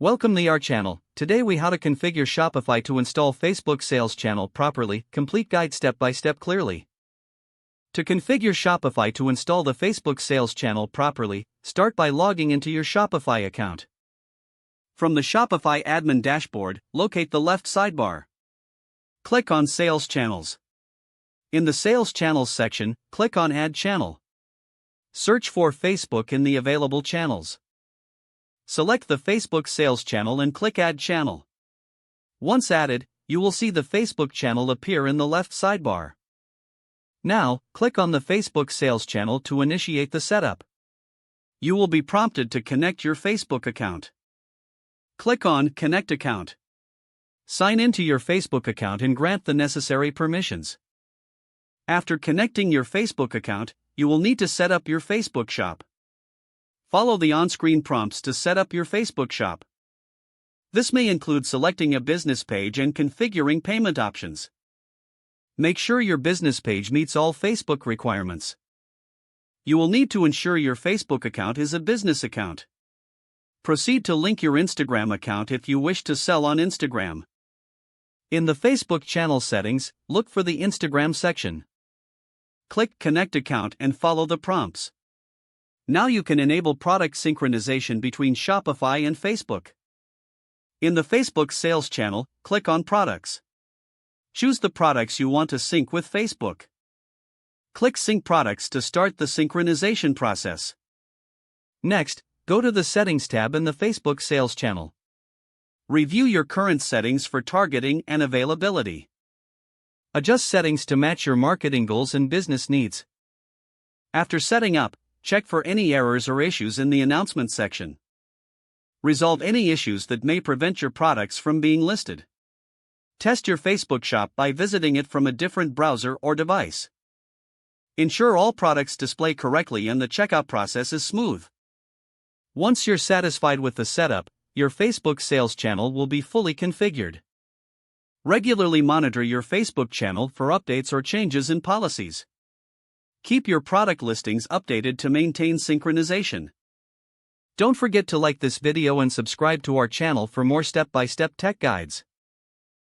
Welcome to our channel. Today we how to configure Shopify to install Facebook sales channel properly, complete guide step by step clearly. To configure Shopify to install the Facebook sales channel properly, start by logging into your Shopify account. From the Shopify admin dashboard, locate the left sidebar. Click on Sales Channels. In the Sales Channels section, click on Add Channel. Search for Facebook in the available channels. Select the Facebook sales channel and click Add Channel. Once added, you will see the Facebook channel appear in the left sidebar. Now, click on the Facebook sales channel to initiate the setup. You will be prompted to connect your Facebook account. Click on Connect Account. Sign into your Facebook account and grant the necessary permissions. After connecting your Facebook account, you will need to set up your Facebook shop. Follow the on-screen prompts to set up your Facebook shop. This may include selecting a business page and configuring payment options. Make sure your business page meets all Facebook requirements. You will need to ensure your Facebook account is a business account. Proceed to link your Instagram account if you wish to sell on Instagram. In the Facebook channel settings, look for the Instagram section. Click Connect Account and follow the prompts. Now you can enable product synchronization between Shopify and Facebook. In the Facebook sales channel, click on Products. Choose the products you want to sync with Facebook. Click Sync Products to start the synchronization process. Next, go to the Settings tab in the Facebook sales channel. Review your current settings for targeting and availability. Adjust settings to match your marketing goals and business needs. After setting up, check for any errors or issues in the announcement section. Resolve any issues that may prevent your products from being listed. Test your Facebook shop by visiting it from a different browser or device. Ensure all products display correctly and the checkout process is smooth. Once you're satisfied with the setup, your Facebook sales channel will be fully configured. Regularly monitor your Facebook channel for updates or changes in policies. Keep your product listings updated to maintain synchronization. Don't forget to like this video and subscribe to our channel for more step-by-step tech guides.